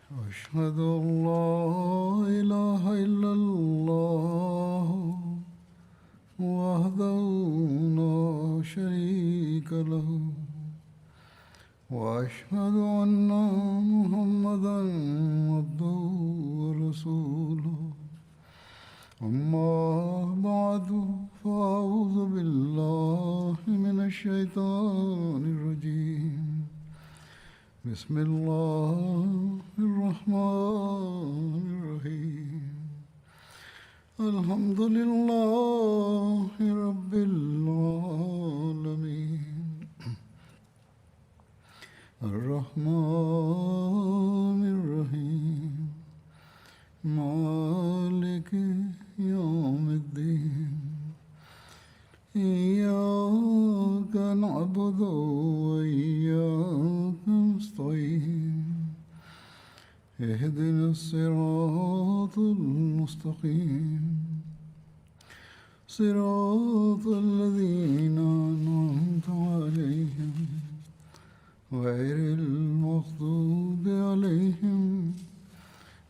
أشهد أن لا إله إلا الله وحده لا شريك له وأشهد أن محمدا عبده ورسوله أما بعد فأعوذ بالله من الشيطان الرجيم بسم الله الرحمن الرحيم الحمد لله رب العالمين الرحمن الرحيم مالك يوم الدين إياك نعبد وإياك نستعين اهدنا الصراط المستقيم صراط الذين أنعمت عليهم غير المغضوب عليهم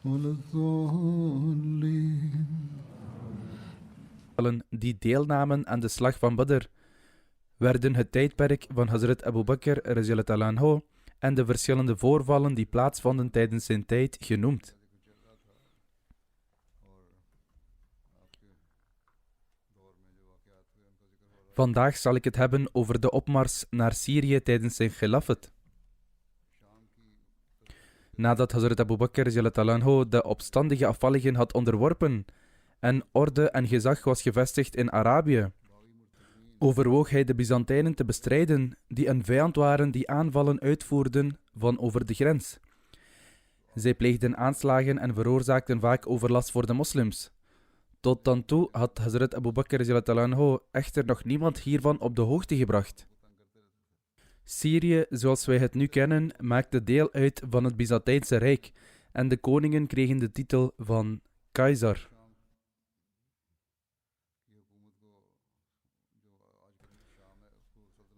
ولا الضالين. Die deelnamen aan de slag van Badr werden het tijdperk van Hazrat Abu Bakr radhiyallahu anhu en de verschillende voorvallen die plaatsvonden tijdens zijn tijd genoemd. Vandaag zal ik het hebben over de opmars naar Syrië tijdens zijn khilafat. Nadat Hazrat Abu Bakr radhiyallahu anhu de opstandige afvalligen had onderworpen en orde en gezag was gevestigd in Arabië, overwoog hij de Byzantijnen te bestrijden, die een vijand waren die aanvallen uitvoerden van over de grens. Zij pleegden aanslagen en veroorzaakten vaak overlast voor de moslims. Tot dan toe had Hazrat Abu Bakr radhiyallahu anhu echter nog niemand hiervan op de hoogte gebracht. Syrië, zoals wij het nu kennen, maakte deel uit van het Byzantijnse Rijk en de koningen kregen de titel van keizer.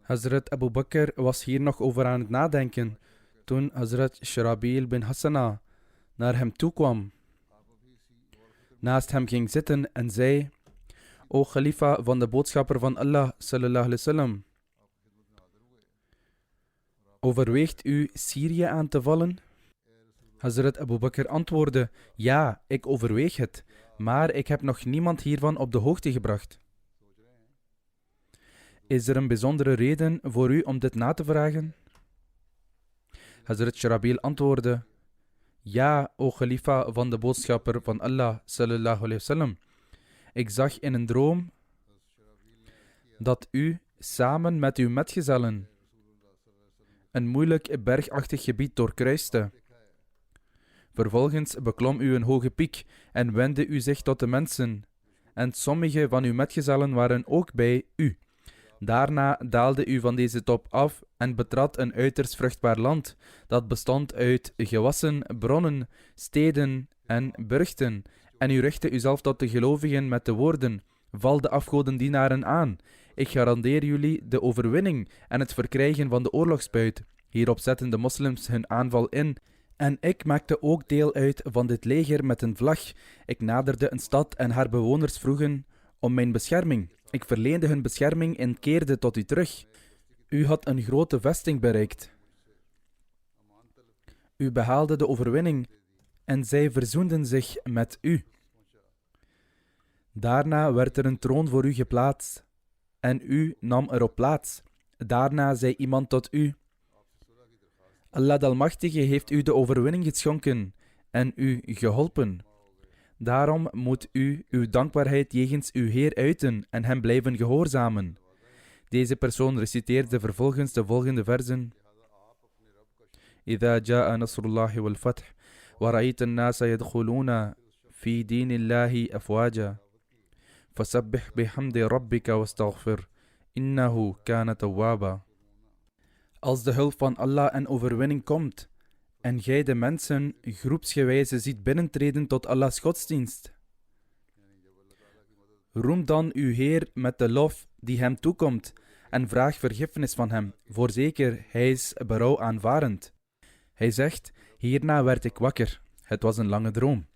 Hazrat Abu Bakr was hier nog over aan het nadenken toen Hazrat Sharabil bin Hassana naar hem toekwam, naast hem ging zitten en zei: O Khalifa van de boodschapper van Allah sallallahu alaihi wasallam, overweegt u Syrië aan te vallen? Hazrat Abu Bakr antwoordde: ja, ik overweeg het, maar ik heb nog niemand hiervan op de hoogte gebracht. Is er een bijzondere reden voor u om dit na te vragen? Hazrat Sharabil antwoordde: ja, o Khalifa van de boodschapper van Allah sallallahu alaihi wasallam, ik zag in een droom dat u samen met uw metgezellen een moeilijk bergachtig gebied doorkruiste. Vervolgens beklom u een hoge piek en wendde u zich tot de mensen, en sommige van uw metgezellen waren ook bij u. Daarna daalde u van deze top af en betrad een uiterst vruchtbaar land, dat bestond uit gewassen, bronnen, steden en burchten, en u richtte uzelf tot de gelovigen met de woorden: val de afgodendienaren aan. Ik garandeer jullie de overwinning en het verkrijgen van de oorlogsbuit. Hierop zetten de moslims hun aanval in, en ik maakte ook deel uit van dit leger met een vlag. Ik naderde een stad en haar bewoners vroegen om mijn bescherming. Ik verleende hun bescherming en keerde tot u terug. U had een grote vesting bereikt. U behaalde de overwinning en zij verzoenden zich met u. Daarna werd er een troon voor u geplaatst en u nam erop plaats. Daarna zei iemand tot u: Allah de Almachtige heeft u de overwinning geschonken en u geholpen. Daarom moet u uw dankbaarheid jegens uw Heer uiten en hem blijven gehoorzamen. Deze persoon reciteerde vervolgens de volgende verzen: إذا جاء نصر الله والفتح ورأيت الناس يدخلون في دين الله أفواجا فسبح بحمد ربك واستغفر إنه كان توابا. Als de hulp van Allah en overwinning komt en gij de mensen groepsgewijze ziet binnentreden tot Allahs godsdienst, roem dan uw Heer met de lof die hem toekomt en vraag vergiffenis van hem. Voorzeker, hij is berouw aanvarend. Hij zegt: Hierna werd ik wakker. Het was een lange droom.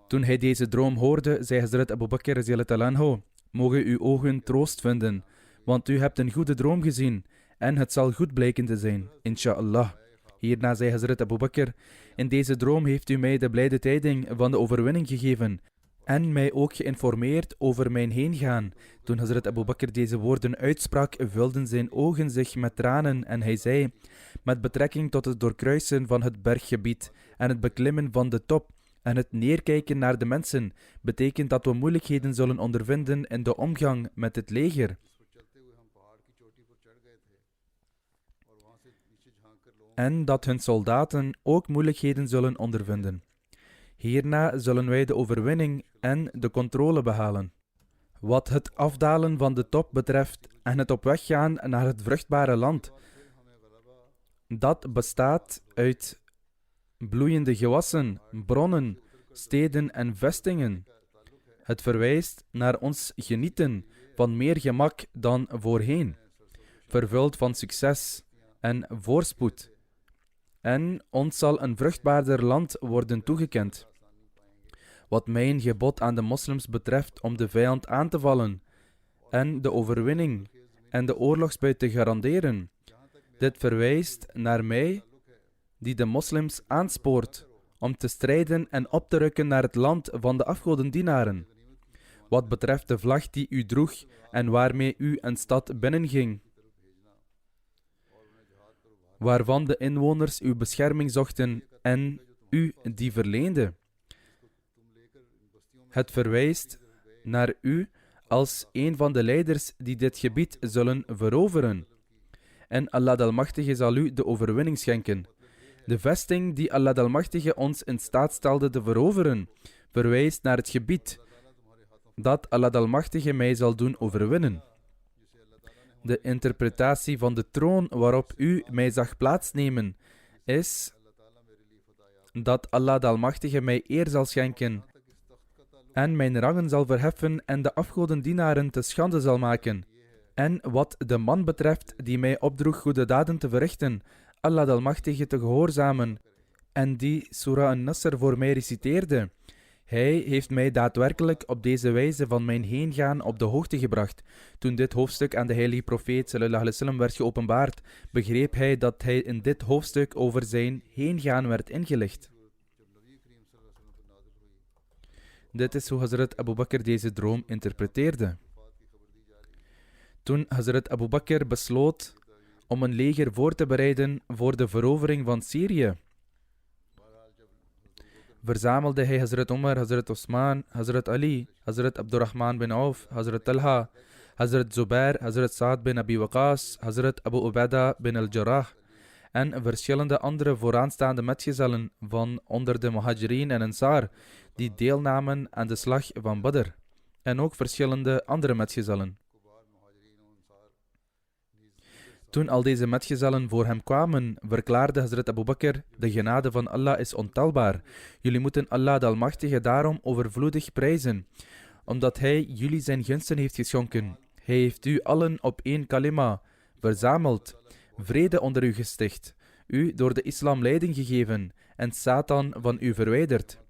Toen hij deze droom hoorde, zei Hazrat Abu Bakr radiyallahu anhu: mogen uw ogen troost vinden, want u hebt een goede droom gezien en het zal goed blijken te zijn, inshallah. Hierna zei Hazrat Abu Bakr: in deze droom heeft u mij de blijde tijding van de overwinning gegeven en mij ook geïnformeerd over mijn heengaan. Toen Hazrat Abu Bakr deze woorden uitsprak, vulden zijn ogen zich met tranen en hij zei: met betrekking tot het doorkruisen van het berggebied en het beklimmen van de top en het neerkijken naar de mensen, betekent dat we moeilijkheden zullen ondervinden in de omgang met het leger. En dat hun soldaten ook moeilijkheden zullen ondervinden. Hierna zullen wij de overwinning en de controle behalen. Wat het afdalen van de top betreft en het op weg gaan naar het vruchtbare land, dat bestaat uit bloeiende gewassen, bronnen, steden en vestingen. Het verwijst naar ons genieten van meer gemak dan voorheen, vervuld van succes en voorspoed. En ons zal een vruchtbaarder land worden toegekend. Wat mijn gebod aan de moslims betreft om de vijand aan te vallen en de overwinning en de oorlogsbuit te garanderen, dit verwijst naar mij, die de moslims aanspoort om te strijden en op te rukken naar het land van de afgodendienaren. Wat betreft de vlag die u droeg en waarmee u een stad binnenging, waarvan de inwoners uw bescherming zochten en u die verleende. Het verwijst naar u als een van de leiders die dit gebied zullen veroveren. En Allah de Almachtige zal u de overwinning schenken. De vesting die Allah de Almachtige ons in staat stelde te veroveren, verwijst naar het gebied dat Allah de Almachtige mij zal doen overwinnen. De interpretatie van de troon waarop u mij zag plaatsnemen, is dat Allah de Almachtige mij eer zal schenken en mijn rangen zal verheffen en de afgodendienaren te schande zal maken. En wat de man betreft die mij opdroeg goede daden te verrichten, Allah de Almachtige te gehoorzamen en die Surah An-Nasr voor mij reciteerde, hij heeft mij daadwerkelijk op deze wijze van mijn heengaan op de hoogte gebracht. Toen dit hoofdstuk aan de heilige profeet sallallahu alaihi wasallam werd geopenbaard, begreep hij dat hij in dit hoofdstuk over zijn heengaan werd ingelicht. Dit is hoe Hazrat Abu Bakr deze droom interpreteerde. Toen Hazrat Abu Bakr besloot om een leger voor te bereiden voor de verovering van Syrië, verzamelde hij Hazrat Umar, Hazrat Osman, Hazrat Ali, Hazrat Abdurrahman bin Auf, Hazrat Talha, Hazrat Zubair, Hazrat Saad bin Abi Waqas, Hazrat Abu Ubaidah bin al-Jarrah en verschillende andere vooraanstaande metgezellen van onder de Muhajirin en Ansar die deelnamen aan de slag van Badr en ook verschillende andere metgezellen. Toen al deze metgezellen voor hem kwamen, verklaarde Hazrat Abu Bakr: de genade van Allah is ontelbaar. Jullie moeten Allah de Almachtige daarom overvloedig prijzen, omdat hij jullie zijn gunsten heeft geschonken. Hij heeft u allen op één kalima verzameld, vrede onder u gesticht, u door de islam leiding gegeven en Satan van u verwijderd.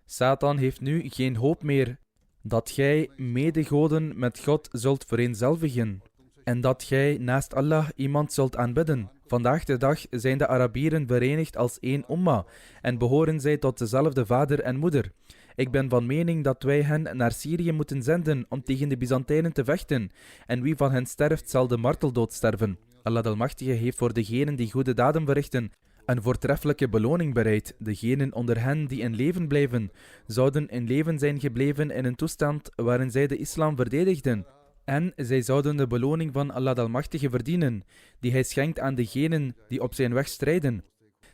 Satan heeft nu geen hoop meer dat gij medegoden met God zult vereenzelvigen en dat gij naast Allah iemand zult aanbidden. Vandaag de dag zijn de Arabieren verenigd als één umma en behoren zij tot dezelfde vader en moeder. Ik ben van mening dat wij hen naar Syrië moeten zenden om tegen de Byzantijnen te vechten. En wie van hen sterft, zal de marteldood sterven. Allah de Almachtige heeft voor degenen die goede daden verrichten een voortreffelijke beloning bereid. Degenen onder hen die in leven blijven, zouden in leven zijn gebleven in een toestand waarin zij de islam verdedigden. En zij zouden de beloning van Allah de Almachtige verdienen, die hij schenkt aan degenen die op zijn weg strijden.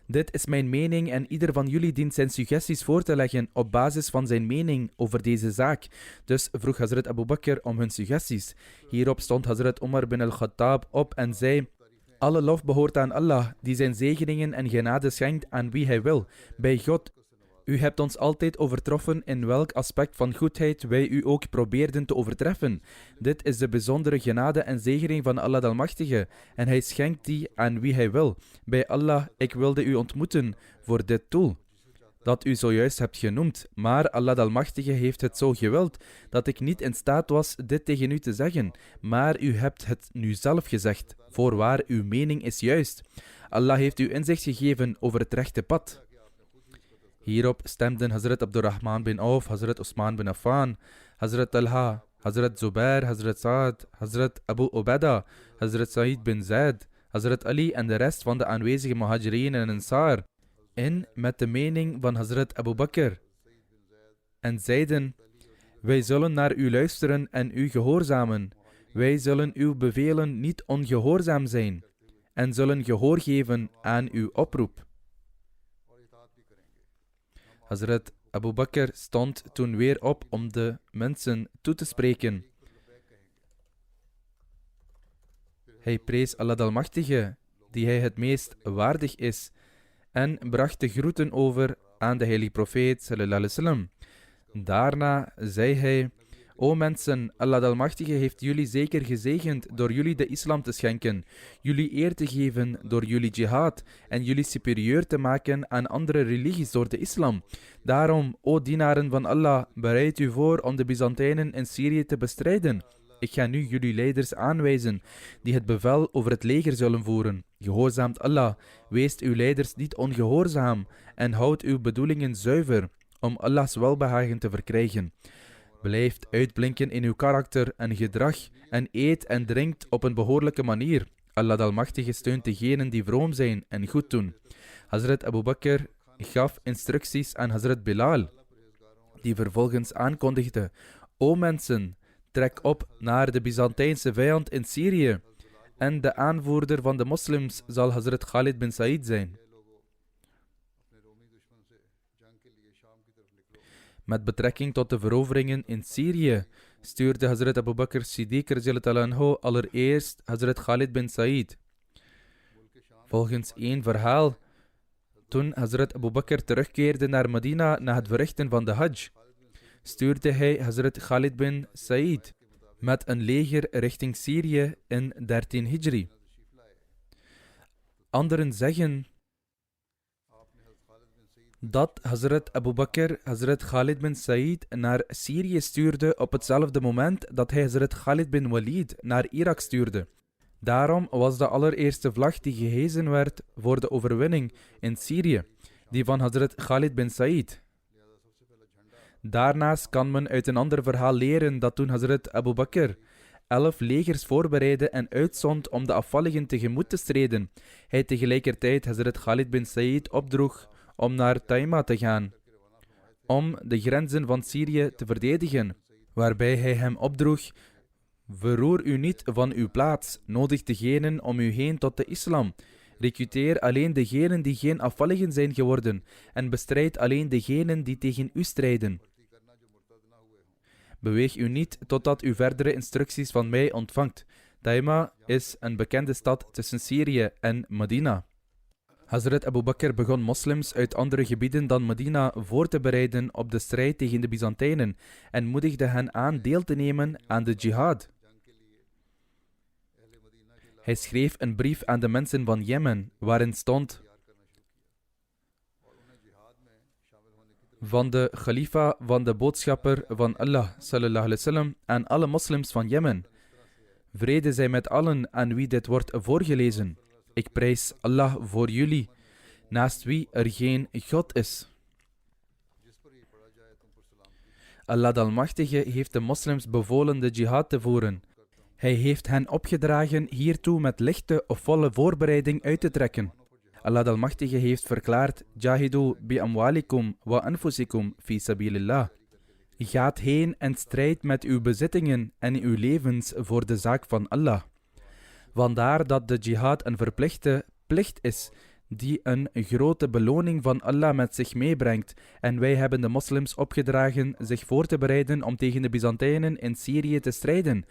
Dit is mijn mening en ieder van jullie dient zijn suggesties voor te leggen op basis van zijn mening over deze zaak. Dus vroeg Hazrat Abu Bakr om hun suggesties. Hierop stond Hazrat Umar bin al-Khattab op en zei: alle lof behoort aan Allah, die zijn zegeningen en genade schenkt aan wie hij wil. Bij God U hebt ons altijd overtroffen in welk aspect van goedheid wij u ook probeerden te overtreffen. Dit is de bijzondere genade en zegening van Allah de Almachtige, en Hij schenkt die aan wie Hij wil. Bij Allah, ik wilde u ontmoeten voor dit doel dat u zojuist hebt genoemd, maar Allah de Almachtige heeft het zo gewild dat ik niet in staat was dit tegen u te zeggen, maar u hebt het nu zelf gezegd. Voorwaar, uw mening is juist. Allah heeft u inzicht gegeven over het rechte pad. Hierop stemden Hazrat Abdurrahman bin Auf, Hazrat Osman bin Affan, Hazrat Talha, Hazrat Zubair, Hazrat Saad, Hazrat Abu Ubaidah, Hazrat Sa'id bin Zaid, Hazrat Ali en de rest van de aanwezige Muhajirin en Ansar in met de mening van Hazrat Abu Bakr en zeiden: wij zullen naar u luisteren en u gehoorzamen. Wij zullen uw bevelen niet ongehoorzaam zijn en zullen gehoor geven aan uw oproep. Hazrat Abu Bakr stond toen weer op om de mensen toe te spreken. Hij prees Allah de Almachtige, die hij het meest waardig is, en bracht de groeten over aan de heilige profeet sallallahu alaihi wasallam. Daarna zei hij: O mensen, Allah de Almachtige heeft jullie zeker gezegend door jullie de islam te schenken, jullie eer te geven door jullie jihad en jullie superieur te maken aan andere religies door de islam. Daarom, o dienaren van Allah, bereid u voor om de Byzantijnen in Syrië te bestrijden. Ik ga nu jullie leiders aanwijzen, die het bevel over het leger zullen voeren. Gehoorzaamt Allah, weest uw leiders niet ongehoorzaam en houdt uw bedoelingen zuiver, om Allahs welbehagen te verkrijgen. Blijft uitblinken in uw karakter en gedrag en eet en drinkt op een behoorlijke manier. Allah de Almachtige steunt degenen die vroom zijn en goed doen. Hazrat Abu Bakr gaf instructies aan Hazrat Bilal, die vervolgens aankondigde: O mensen, trek op naar de Byzantijnse vijand in Syrië. En de aanvoerder van de moslims zal Hazrat Khalid bin Sa'id zijn. Met betrekking tot de veroveringen in Syrië stuurde Hazrat Abu Bakr Siddiq radhiyallahu anhu allereerst Hazrat Khalid bin Sa'id. Volgens één verhaal, toen Hazrat Abu Bakr terugkeerde naar Medina na het verrichten van de Hajj, stuurde hij Hazrat Khalid bin Sa'id met een leger richting Syrië in 13 Hijri. Anderen zeggen dat Hazrat Abu Bakr Hazrat Khalid bin Sa'id naar Syrië stuurde op hetzelfde moment dat hij Hazrat Khalid bin Walid naar Irak stuurde. Daarom was de allereerste vlag die gehezen werd voor de overwinning in Syrië, die van Hazrat Khalid bin Sa'id. Daarnaast kan men uit een ander verhaal leren dat toen Hazrat Abu Bakr 11 legers voorbereidde en uitzond om de afvalligen tegemoet te treden, hij tegelijkertijd Hazrat Khalid bin Sa'id opdroeg om naar Taima te gaan, om de grenzen van Syrië te verdedigen, waarbij hij hem opdroeg: verroer u niet van uw plaats, nodig degenen om u heen tot de islam, recruteer alleen degenen die geen afvalligen zijn geworden en bestrijd alleen degenen die tegen u strijden. Beweeg u niet totdat u verdere instructies van mij ontvangt. Taima is een bekende stad tussen Syrië en Medina. Hazrat Abu Bakr begon moslims uit andere gebieden dan Medina voor te bereiden op de strijd tegen de Byzantijnen en moedigde hen aan deel te nemen aan de jihad. Hij schreef een brief aan de mensen van Jemen, waarin stond: van de khalifa van de boodschapper van Allah sallallahu alaihi wasallam aan alle moslims van Jemen. Vrede zij met allen aan wie dit wordt voorgelezen. Ik prijs Allah voor jullie, naast wie er geen God is. Allah de Almachtige heeft de moslims bevolen de jihad te voeren. Hij heeft hen opgedragen hiertoe met lichte of volle voorbereiding uit te trekken. Allah de Almachtige heeft verklaard: Jahidu bi amwalikum wa anfusikum fi sabilillah. Gaat heen en strijd met uw bezittingen en uw levens voor de zaak van Allah. Vandaar dat de jihad een verplichte plicht is, die een grote beloning van Allah met zich meebrengt. En wij hebben de moslims opgedragen zich voor te bereiden om tegen de Byzantijnen in Syrië te strijden.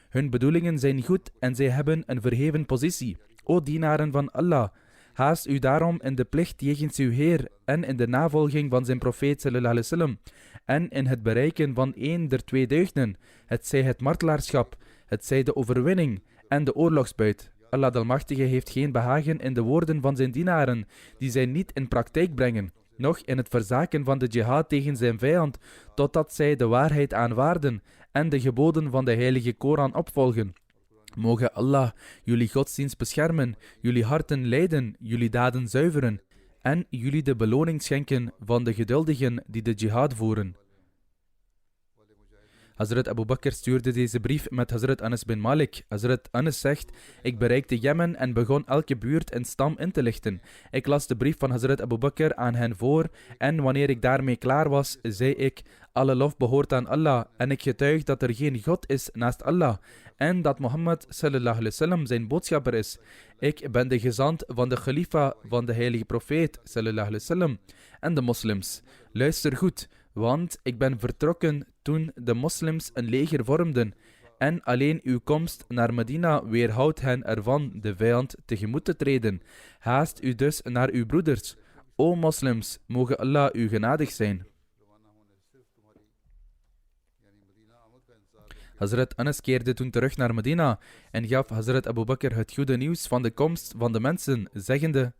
Hun bedoelingen zijn goed en zij hebben een verheven positie. O dienaren van Allah, Haast u daarom in de plicht jegens uw Heer en in de navolging van zijn profeet sallallahu alaihi wasallam en in het bereiken van één der twee deugden, het zij het martelaarschap, het zij de overwinning en de oorlogsbuit. Allah de Almachtige heeft geen behagen in de woorden van zijn dienaren, die zij niet in praktijk brengen, noch in het verzaken van de jihad tegen zijn vijand, totdat zij de waarheid aanvaarden en de geboden van de heilige Koran opvolgen. Mogen Allah jullie godsdienst beschermen, jullie harten leiden, jullie daden zuiveren en jullie de beloning schenken van de geduldigen die de jihad voeren. Hazrat Abu Bakr stuurde deze brief met Hazrat Anas bin Malik. Hazrat Anas zegt, ik bereikte Jemen en begon elke buurt en stam in te lichten. Ik las de brief van Hazrat Abu Bakr aan hen voor en wanneer ik daarmee klaar was, zei ik, alle lof behoort aan Allah en ik getuig dat er geen God is naast Allah en dat Mohammed sallallahu alaihi wasallam zijn boodschapper is. Ik ben de gezant van de khalifa van de heilige profeet sallallahu alaihi wasallam en de moslims. Luister goed, want ik ben vertrokken toen de moslims een leger vormden en alleen uw komst naar Medina weerhoudt hen ervan de vijand tegemoet te treden. Haast u dus naar uw broeders. O moslims, mogen Allah u genadig zijn. Hazrat Anas keerde toen terug naar Medina en gaf Hazrat Abu Bakr het goede nieuws van de komst van de mensen, zeggende: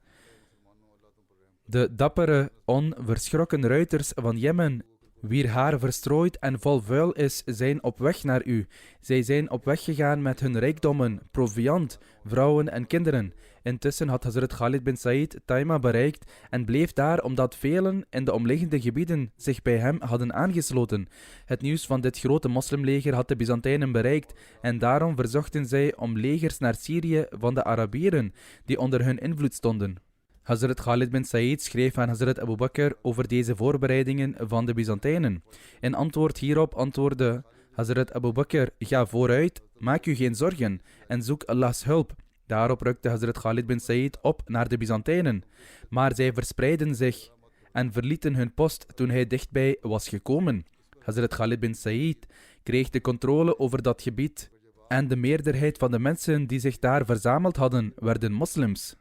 de dappere, onverschrokken ruiters van Jemen, wier haar verstrooid en vol vuil is, zijn op weg naar u. Zij zijn op weg gegaan met hun rijkdommen, proviand, vrouwen en kinderen. Intussen had Hazrat Khalid bin Said Taima bereikt en bleef daar omdat velen in de omliggende gebieden zich bij hem hadden aangesloten. Het nieuws van dit grote moslimleger had de Byzantijnen bereikt en daarom verzochten zij om legers naar Syrië van de Arabieren die onder hun invloed stonden. Hazrat Khalid bin Said schreef aan Hazrat Abu Bakr over deze voorbereidingen van de Byzantijnen. In antwoord hierop antwoordde Hazrat Abu Bakr: ga vooruit, maak u geen zorgen en zoek Allahs hulp. Daarop rukte Hazrat Khalid bin Said op naar de Byzantijnen, maar zij verspreidden zich en verlieten hun post toen hij dichtbij was gekomen. Hazrat Khalid bin Said kreeg de controle over dat gebied en de meerderheid van de mensen die zich daar verzameld hadden, werden moslims.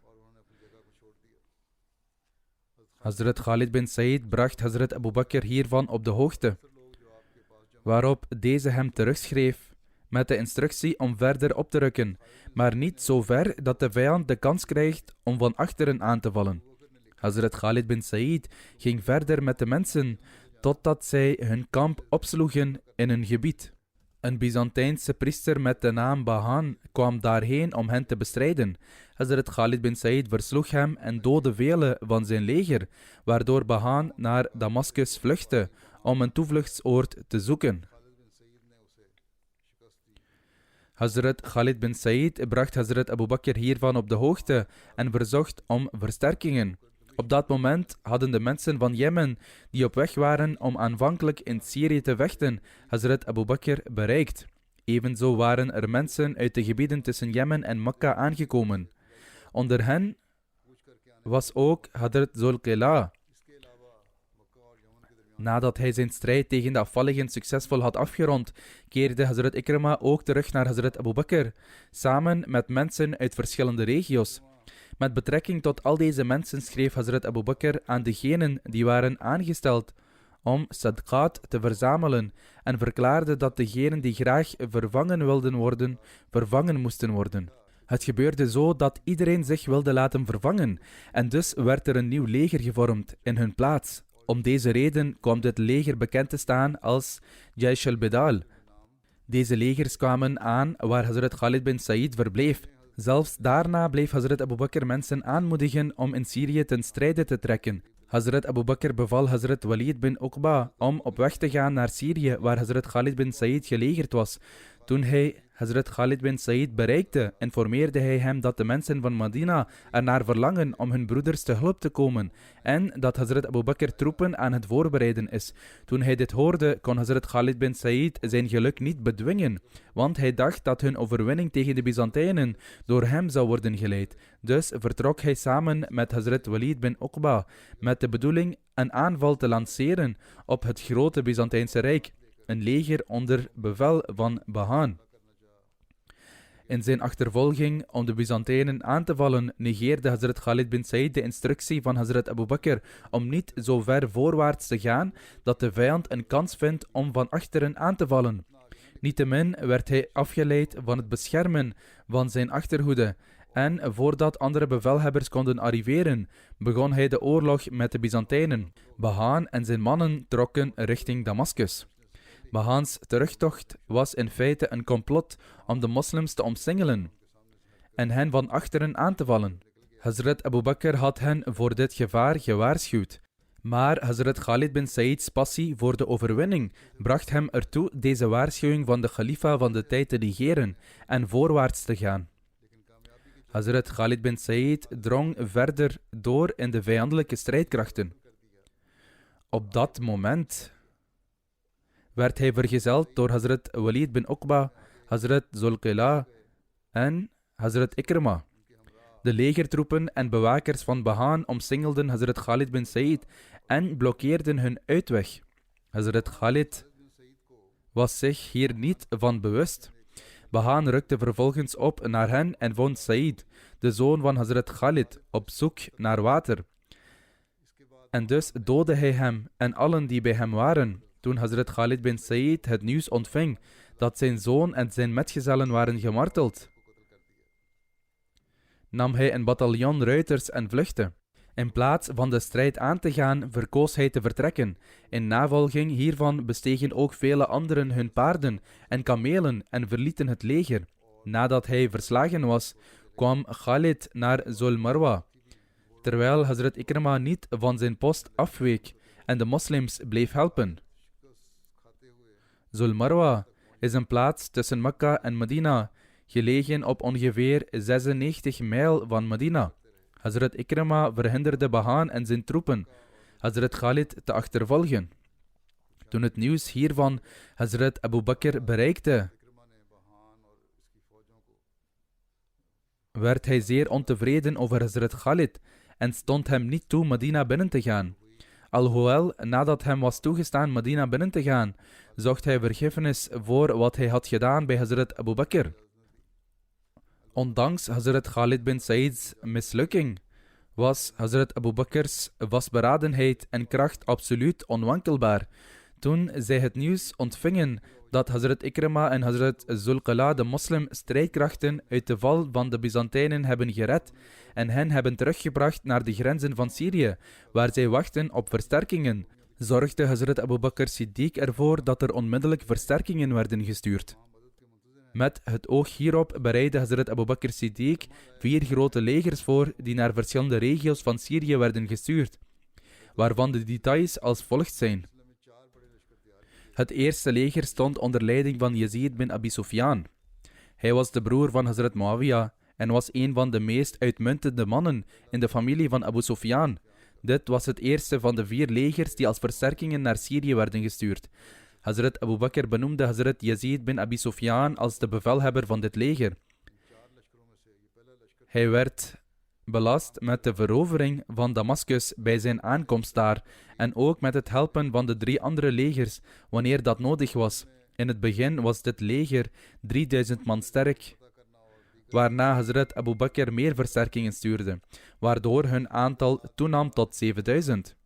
Hazrat Khalid bin Said bracht Hazrat Abu Bakr hiervan op de hoogte, waarop deze hem terugschreef met de instructie om verder op te rukken, maar niet zo ver dat de vijand de kans krijgt om van achteren aan te vallen. Hazrat Khalid bin Said ging verder met de mensen totdat zij hun kamp opsloegen in een gebied. Een Byzantijnse priester met de naam Bahan kwam daarheen om hen te bestrijden. Hazrat Khalid bin Said versloeg hem en doodde vele van zijn leger, waardoor Bahan naar Damascus vluchtte om een toevluchtsoord te zoeken. Hazrat Khalid bin Said bracht Hazrat Abu Bakr hiervan op de hoogte en verzocht om versterkingen. Op dat moment hadden de mensen van Jemen, die op weg waren om aanvankelijk in Syrië te vechten, Hazrat Abu Bakr bereikt. Evenzo waren er mensen uit de gebieden tussen Jemen en Mekka aangekomen. Onder hen was ook Hazrat Zulqila. Nadat hij zijn strijd tegen de afvalligen succesvol had afgerond, keerde Hazrat Ikrama ook terug naar Hazrat Abu Bakr, samen met mensen uit verschillende regio's. Met betrekking tot al deze mensen schreef Hazrat Abu Bakr aan degenen die waren aangesteld om sadqat te verzamelen en verklaarde dat degenen die graag vervangen wilden worden, vervangen moesten worden. Het gebeurde zo dat iedereen zich wilde laten vervangen en dus werd er een nieuw leger gevormd in hun plaats. Om deze reden kwam dit leger bekend te staan als Jaish al-Bidal. Deze legers kwamen aan waar Hazrat Khalid bin Said verbleef. Zelfs daarna bleef Hazrat Abu Bakr mensen aanmoedigen om in Syrië ten strijde te trekken. Hazrat Abu Bakr beval Hazrat Walid bin Uqba om op weg te gaan naar Syrië, waar Hazrat Khalid bin Said gelegerd was. Toen hij Hazrat Khalid bin Said bereikte, informeerde hij hem dat de mensen van Medina ernaar verlangen om hun broeders te hulp te komen en dat Hazrat Abu Bakr troepen aan het voorbereiden is. Toen hij dit hoorde, kon Hazrat Khalid bin Said zijn geluk niet bedwingen, want hij dacht dat hun overwinning tegen de Byzantijnen door hem zou worden geleid. Dus vertrok hij samen met Hazrat Walid bin Uqba met de bedoeling een aanval te lanceren op het grote Byzantijnse rijk, een leger onder bevel van Bahan. In zijn achtervolging om de Byzantijnen aan te vallen, negeerde Hazrat Khalid bin Said de instructie van Hazrat Abu Bakr om niet zo ver voorwaarts te gaan dat de vijand een kans vindt om van achteren aan te vallen. Niettemin werd hij afgeleid van het beschermen van zijn achterhoede en voordat andere bevelhebbers konden arriveren, begon hij de oorlog met de Byzantijnen. Bahaan en zijn mannen trokken richting Damascus. Bahaans terugtocht was in feite een complot om de moslims te omsingelen en hen van achteren aan te vallen. Hazrat Abu Bakr had hen voor dit gevaar gewaarschuwd. Maar Hazrat Khalid bin Said's passie voor de overwinning bracht hem ertoe deze waarschuwing van de khalifa van de tijd te negeren en voorwaarts te gaan. Hazrat Khalid bin Said drong verder door in de vijandelijke strijdkrachten. Op dat moment werd hij vergezeld door Hazrat Walid bin Uqba, Hazrat Zulqila en Hazrat Ikrima. De legertroepen en bewakers van Bahaan omsingelden Hazrat Khalid bin Said en blokkeerden hun uitweg. Hazrat Khalid was zich hier niet van bewust. Bahaan rukte vervolgens op naar hen en vond Said, de zoon van Hazrat Khalid, op zoek naar water. En dus doodde hij hem en allen die bij hem waren. Toen Hazrat Khalid bin Said het nieuws ontving dat zijn zoon en zijn metgezellen waren gemarteld, nam hij een bataljon ruiters en vluchtte. In plaats van de strijd aan te gaan, verkoos hij te vertrekken. In navolging hiervan bestegen ook vele anderen hun paarden en kamelen en verlieten het leger. Nadat hij verslagen was, kwam Khalid naar Zul Marwa, terwijl Hazrat Ikrima niet van zijn post afweek en de moslims bleef helpen. Zul Marwa is een plaats tussen Mekka en Medina, gelegen op ongeveer 96 mijl van Medina. Hazrat Ikrima verhinderde Bahaan en zijn troepen Hazrat Khalid te achtervolgen. Toen het nieuws hiervan Hazrat Abu Bakr bereikte, werd hij zeer ontevreden over Hazrat Khalid en stond hem niet toe Medina binnen te gaan. Alhoewel, nadat hem was toegestaan Medina binnen te gaan, zocht hij vergiffenis voor wat hij had gedaan bij Hazrat Abu Bakr. Ondanks Hazrat Khalid bin Said's mislukking was Hazrat Abu Bakr's vastberadenheid en kracht absoluut onwankelbaar. Toen zij het nieuws ontvingen dat Hazrat Ikrima en Hazrat Zulqila de moslim strijdkrachten uit de val van de Byzantijnen hebben gered en hen hebben teruggebracht naar de grenzen van Syrië, waar zij wachten op versterkingen, zorgde Hazrat Abu Bakr Siddiq ervoor dat er onmiddellijk versterkingen werden gestuurd. Met het oog hierop bereidde Hazrat Abu Bakr Siddiq 4 grote legers voor die naar verschillende regio's van Syrië werden gestuurd, waarvan de details als volgt zijn. Het eerste leger stond onder leiding van Yazid bin Abi Sufyan. Hij was de broer van Hazrat Muawiyah en was een van de meest uitmuntende mannen in de familie van Abu Sufyan. Dit was het eerste van de 4 legers die als versterkingen naar Syrië werden gestuurd. Hazrat Abu Bakr benoemde Hazrat Yazid bin Abi Sufyan als de bevelhebber van dit leger. Hij werd belast met de verovering van Damascus bij zijn aankomst daar en ook met het helpen van de 3 andere legers wanneer dat nodig was. In het begin was dit leger 3000 man sterk, waarna Hazrat Abu Bakr meer versterkingen stuurde, waardoor hun aantal toenam tot 7000.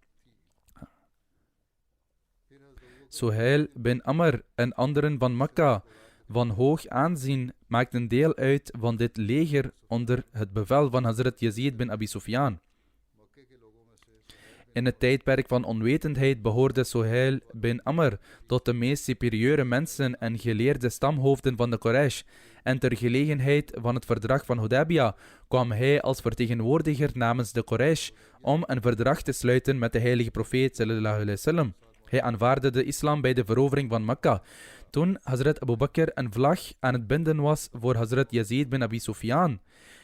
Suhail bin Amr en anderen van Mekka van hoog aanzien maakten deel uit van dit leger onder het bevel van Hazrat Yazid bin Abi Sufyan. In het tijdperk van onwetendheid behoorde Suhail bin Amr tot de meest superieure mensen en geleerde stamhoofden van de Quraysh, en ter gelegenheid van het verdrag van Hudaybiyah kwam hij als vertegenwoordiger namens de Quraysh om een verdrag te sluiten met de heilige profeet sallallahu alaihi wasallam. Hij aanvaardde de islam bij de verovering van Mekka. Toen Hazrat Abu Bakr een vlag aan het binden was voor Hazrat Yazid bin Abi Sufyan,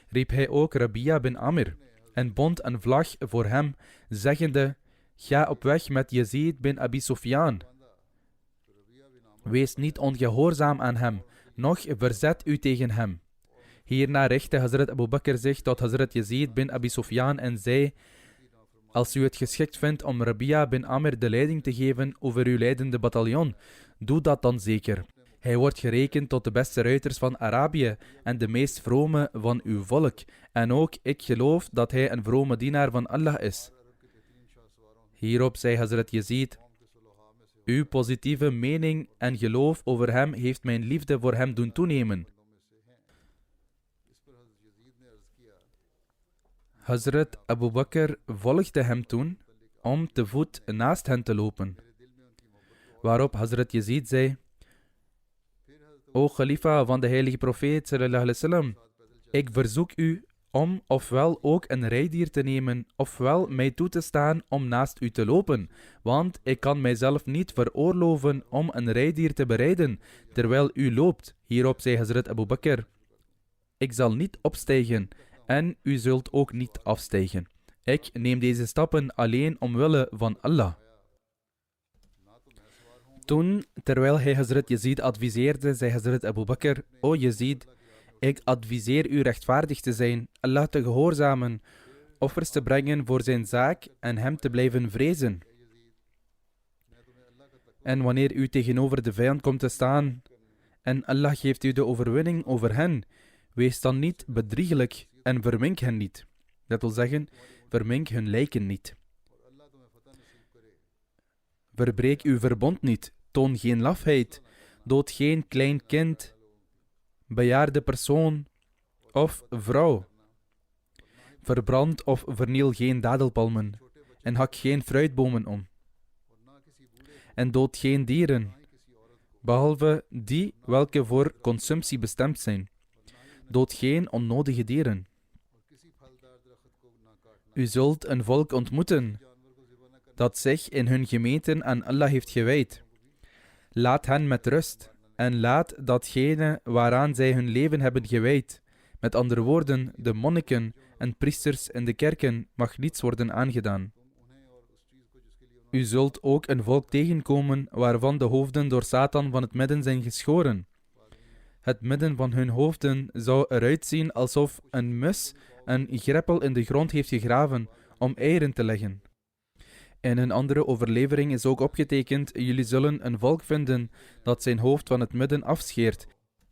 riep hij ook Rabia bin Amir en bond een vlag voor hem, zeggende: ga op weg met Yazid bin Abi Sufyan. Wees niet ongehoorzaam aan hem, noch verzet u tegen hem. Hierna richtte Hazrat Abu Bakr zich tot Hazrat Yazid bin Abi Sufyan en zei: als u het geschikt vindt om Rabia bin Amir de leiding te geven over uw leidende bataljon, doe dat dan zeker. Hij wordt gerekend tot de beste ruiters van Arabië en de meest vrome van uw volk. En ook ik geloof dat hij een vrome dienaar van Allah is. Hierop zei Hazrat Yazid: uw positieve mening en geloof over hem heeft mijn liefde voor hem doen toenemen. Hazrat Abu Bakr volgde hem toen om te voet naast hen te lopen. Waarop Hazrat Yazid zei: O Khalifa van de heilige profeet sallallahu alaihi wasallam, ik verzoek u om ofwel ook een rijdier te nemen, ofwel mij toe te staan om naast u te lopen, want ik kan mijzelf niet veroorloven om een rijdier te berijden, terwijl u loopt. Hierop zei Hazrat Abu Bakr: ik zal niet opstijgen, en u zult ook niet afstijgen. Ik neem deze stappen alleen omwille van Allah. Toen, terwijl hij Hazrat Yazid adviseerde, zei Hazrat Abu Bakr: O Yazid, ik adviseer u rechtvaardig te zijn, Allah te gehoorzamen, offers te brengen voor zijn zaak en hem te blijven vrezen. En wanneer u tegenover de vijand komt te staan en Allah geeft u de overwinning over hen, wees dan niet bedriegelijk en vermink hen niet. Dat wil zeggen, vermink hun lijken niet. Verbreek uw verbond niet, toon geen lafheid, dood geen klein kind, bejaarde persoon of vrouw. Verbrand of verniel geen dadelpalmen en hak geen fruitbomen om. En dood geen dieren, behalve die welke voor consumptie bestemd zijn. Dood geen onnodige dieren. U zult een volk ontmoeten dat zich in hun gemeenten aan Allah heeft gewijd. Laat hen met rust en laat datgene waaraan zij hun leven hebben gewijd. Met andere woorden, de monniken en priesters in de kerken mag niets worden aangedaan. U zult ook een volk tegenkomen waarvan de hoofden door Satan van het midden zijn geschoren. Het midden van hun hoofden zou eruit zien alsof een mus een greppel in de grond heeft gegraven om eieren te leggen. In een andere overlevering is ook opgetekend: jullie zullen een volk vinden dat zijn hoofd van het midden afscheert,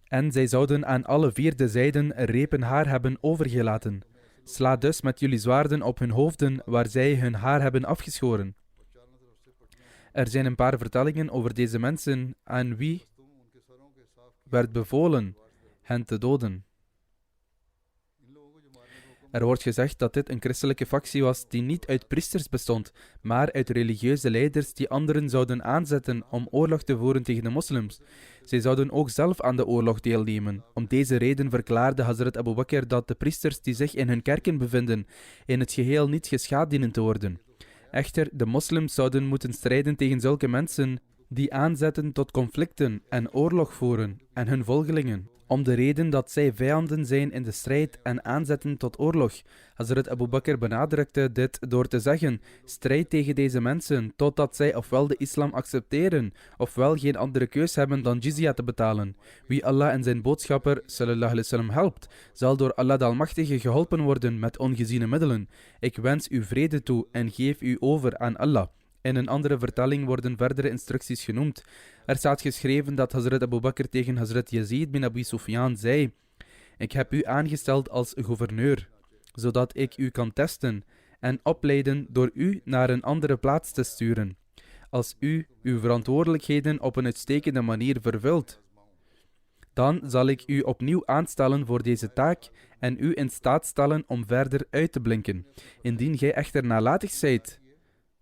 en zij zouden aan alle vier de zijden repen haar hebben overgelaten. Sla dus met jullie zwaarden op hun hoofden waar zij hun haar hebben afgeschoren. Er zijn een paar vertellingen over deze mensen aan wie werd bevolen hen te doden. Er wordt gezegd dat dit een christelijke factie was die niet uit priesters bestond, maar uit religieuze leiders die anderen zouden aanzetten om oorlog te voeren tegen de moslims. Zij zouden ook zelf aan de oorlog deelnemen. Om deze reden verklaarde Hazrat Abu Bakr dat de priesters die zich in hun kerken bevinden, in het geheel niet geschaad dienen te worden. Echter, de moslims zouden moeten strijden tegen zulke mensen die aanzetten tot conflicten en oorlog voeren en hun volgelingen, om de reden dat zij vijanden zijn in de strijd en aanzetten tot oorlog. Hazrat Abu Bakr benadrukte dit door te zeggen: strijd tegen deze mensen totdat zij ofwel de islam accepteren, ofwel geen andere keus hebben dan jizya te betalen. Wie Allah en zijn boodschapper sallallahu alaihi wasallam helpt, zal door Allah de Almachtige geholpen worden met ongeziene middelen. Ik wens u vrede toe en geef u over aan Allah. In een andere vertelling worden verdere instructies genoemd. Er staat geschreven dat Hazrat Abu Bakr tegen Hazrat Yazid bin Abi Sufyan zei: ik heb u aangesteld als gouverneur, zodat ik u kan testen en opleiden door u naar een andere plaats te sturen. Als u uw verantwoordelijkheden op een uitstekende manier vervult, dan zal ik u opnieuw aanstellen voor deze taak en u in staat stellen om verder uit te blinken. Indien gij echter nalatig zijt,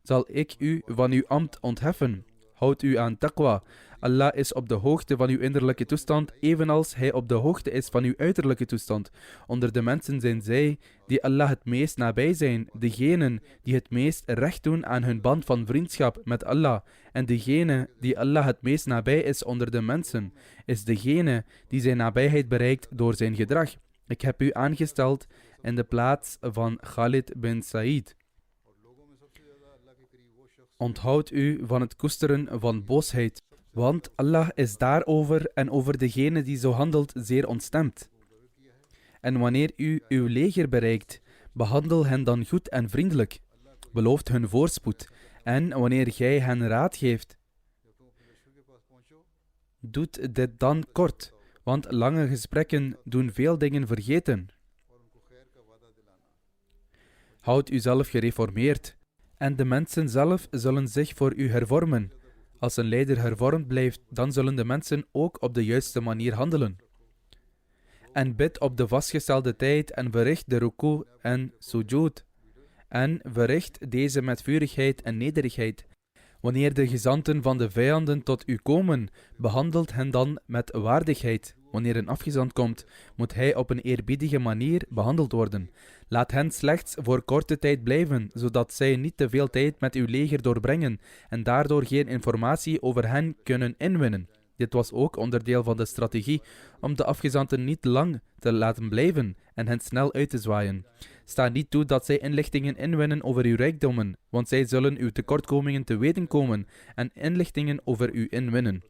zal ik u van uw ambt ontheffen. Houd u aan taqwa. Allah is op de hoogte van uw innerlijke toestand, evenals Hij op de hoogte is van uw uiterlijke toestand. Onder de mensen zijn zij die Allah het meest nabij zijn, degenen die het meest recht doen aan hun band van vriendschap met Allah. En degene die Allah het meest nabij is onder de mensen, is degene die zijn nabijheid bereikt door zijn gedrag. Ik heb u aangesteld in de plaats van Khalid bin Sa'id. Onthoud u van het koesteren van boosheid, want Allah is daarover en over degene die zo handelt zeer ontstemd. En wanneer u uw leger bereikt, behandel hen dan goed en vriendelijk. Beloof hun voorspoed. En wanneer gij hen raad geeft, Doet dit dan kort, want lange gesprekken doen veel dingen vergeten. Houd uzelf gereformeerd en de mensen zelf zullen zich voor u hervormen. Als een leider hervormd blijft, dan zullen de mensen ook op de juiste manier handelen. En bid op de vastgestelde tijd en verricht de ruku en sujud. En verricht deze met vurigheid en nederigheid. Wanneer de gezanten van de vijanden tot u komen, behandelt hen dan met waardigheid. Wanneer een afgezant komt, moet hij op een eerbiedige manier behandeld worden. Laat hen slechts voor korte tijd blijven, zodat zij niet te veel tijd met uw leger doorbrengen en daardoor geen informatie over hen kunnen inwinnen. Dit was ook onderdeel van de strategie om de afgezanten niet lang te laten blijven en hen snel uit te zwaaien. Sta niet toe dat zij inlichtingen inwinnen over uw rijkdommen, want zij zullen uw tekortkomingen te weten komen en inlichtingen over u inwinnen.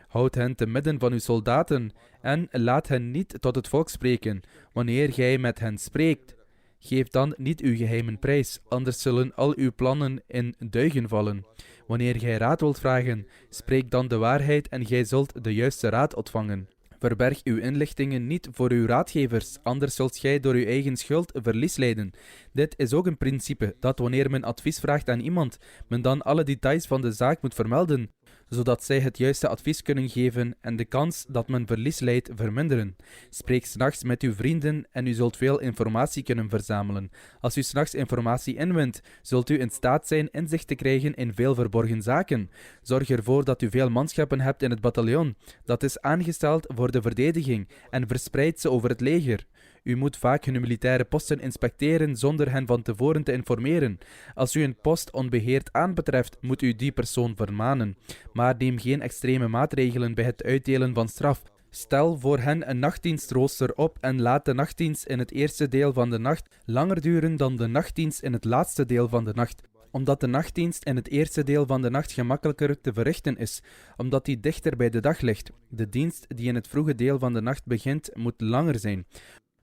Houd hen te midden van uw soldaten en laat hen niet tot het volk spreken. Wanneer gij met hen spreekt, geef dan niet uw geheimen prijs, anders zullen al uw plannen in duigen vallen. Wanneer gij raad wilt vragen, spreek dan de waarheid en gij zult de juiste raad ontvangen. Verberg uw inlichtingen niet voor uw raadgevers, anders zult gij door uw eigen schuld verlies lijden. Dit is ook een principe, dat wanneer men advies vraagt aan iemand, men dan alle details van de zaak moet vermelden, zodat zij het juiste advies kunnen geven en de kans dat men verlies lijdt verminderen. Spreek 's nachts met uw vrienden en u zult veel informatie kunnen verzamelen. Als u 's nachts informatie inwint, zult u in staat zijn inzicht te krijgen in veel verborgen zaken. Zorg ervoor dat u veel manschappen hebt in het bataljon. Dat is aangesteld voor de verdediging en verspreid ze over het leger. U moet vaak hun militaire posten inspecteren zonder hen van tevoren te informeren. Als u een post onbeheerd aanbetreft, moet u die persoon vermanen. Maar neem geen extreme maatregelen bij het uitdelen van straf. Stel voor hen een nachtdienstrooster op en laat de nachtdienst in het eerste deel van de nacht langer duren dan de nachtdienst in het laatste deel van de nacht. Omdat de nachtdienst in het eerste deel van de nacht gemakkelijker te verrichten is, omdat die dichter bij de dag ligt. De dienst die in het vroege deel van de nacht begint, moet langer zijn,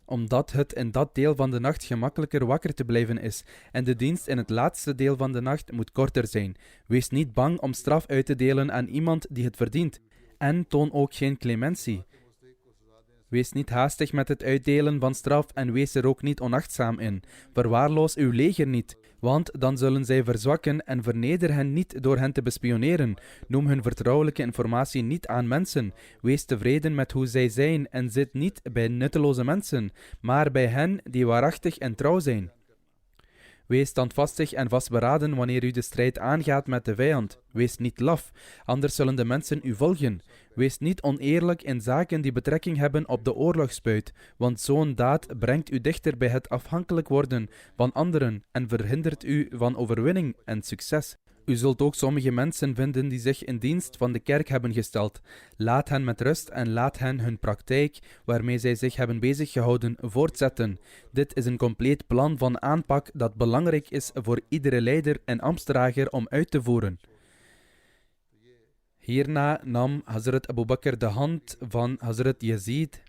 omdat het in dat deel van de nacht gemakkelijker wakker te blijven is, en de dienst in het laatste deel van de nacht moet korter zijn. Wees niet bang om straf uit te delen aan iemand die het verdient, en toon ook geen clementie. Wees niet haastig met het uitdelen van straf en wees er ook niet onachtzaam in. Verwaarloos uw leger niet, want dan zullen zij verzwakken en verneder hen niet door hen te bespioneren. Noem hun vertrouwelijke informatie niet aan mensen. Wees tevreden met hoe zij zijn en zit niet bij nutteloze mensen, maar bij hen die waarachtig en trouw zijn. Wees standvastig en vastberaden wanneer u de strijd aangaat met de vijand. Wees niet laf, anders zullen de mensen u volgen. Wees niet oneerlijk in zaken die betrekking hebben op de oorlogsbuit, want zo'n daad brengt u dichter bij het afhankelijk worden van anderen en verhindert u van overwinning en succes. U zult ook sommige mensen vinden die zich in dienst van de kerk hebben gesteld. Laat hen met rust en laat hen hun praktijk, waarmee zij zich hebben beziggehouden, voortzetten. Dit is een compleet plan van aanpak dat belangrijk is voor iedere leider en ambtsdrager om uit te voeren. Hierna nam Hazrat Abu Bakr de hand van Hazrat Yazid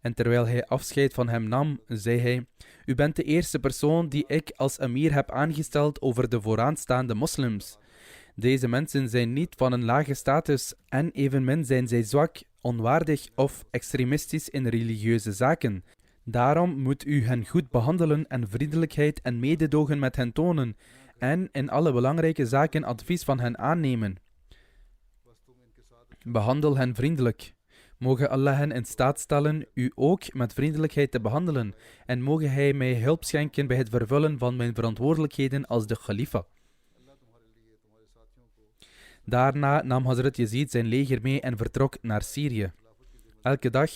en terwijl hij afscheid van hem nam, zei hij: U bent de eerste persoon die ik als emir heb aangesteld over de vooraanstaande moslims. Deze mensen zijn niet van een lage status en evenmin zijn zij zwak, onwaardig of extremistisch in religieuze zaken. Daarom moet u hen goed behandelen en vriendelijkheid en mededogen met hen tonen en in alle belangrijke zaken advies van hen aannemen. Behandel hen vriendelijk. Mogen Allah hen in staat stellen u ook met vriendelijkheid te behandelen en mogen hij mij hulp schenken bij het vervullen van mijn verantwoordelijkheden als de khalifa. Daarna nam Hazrat Yazid zijn leger mee en vertrok naar Syrië. Elke dag,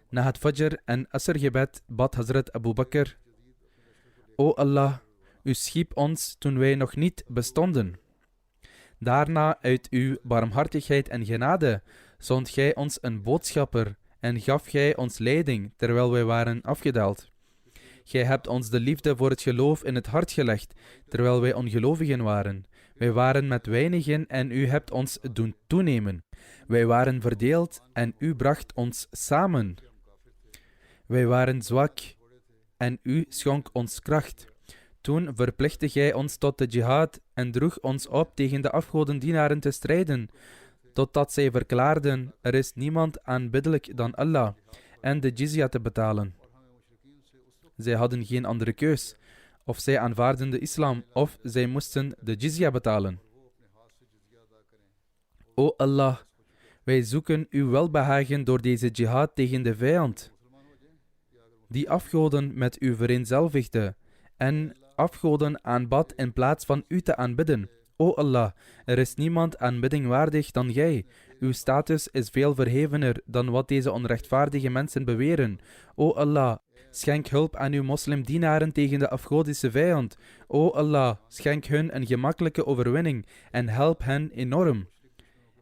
na het Fajr en Asr-gebed, bad Hazrat Abu Bakr: O Allah, u schiep ons toen wij nog niet bestonden. Daarna, uit uw barmhartigheid en genade, zond gij ons een boodschapper en gaf gij ons leiding terwijl wij waren afgedaald. Gij hebt ons de liefde voor het geloof in het hart gelegd, terwijl wij ongelovigen waren. Wij waren met weinigen en u hebt ons doen toenemen. Wij waren verdeeld en u bracht ons samen. Wij waren zwak en u schonk ons kracht. Toen verplichtte gij ons tot de jihad en droeg ons op tegen de afgodendienaren te strijden, totdat zij verklaarden, er is niemand aanbiddelijk dan Allah, en de jizya te betalen. Zij hadden geen andere keus. Of zij aanvaarden de islam, of zij moesten de jizya betalen. O Allah, wij zoeken uw welbehagen door deze jihad tegen de vijand, die afgoden met u vereenzelvigde en afgoden aanbad in plaats van u te aanbidden. O Allah, er is niemand aanbidding waardig dan jij. Uw status is veel verhevener dan wat deze onrechtvaardige mensen beweren. O Allah, schenk hulp aan uw moslimdienaren tegen de afgodische vijand. O Allah, schenk hun een gemakkelijke overwinning en help hen enorm.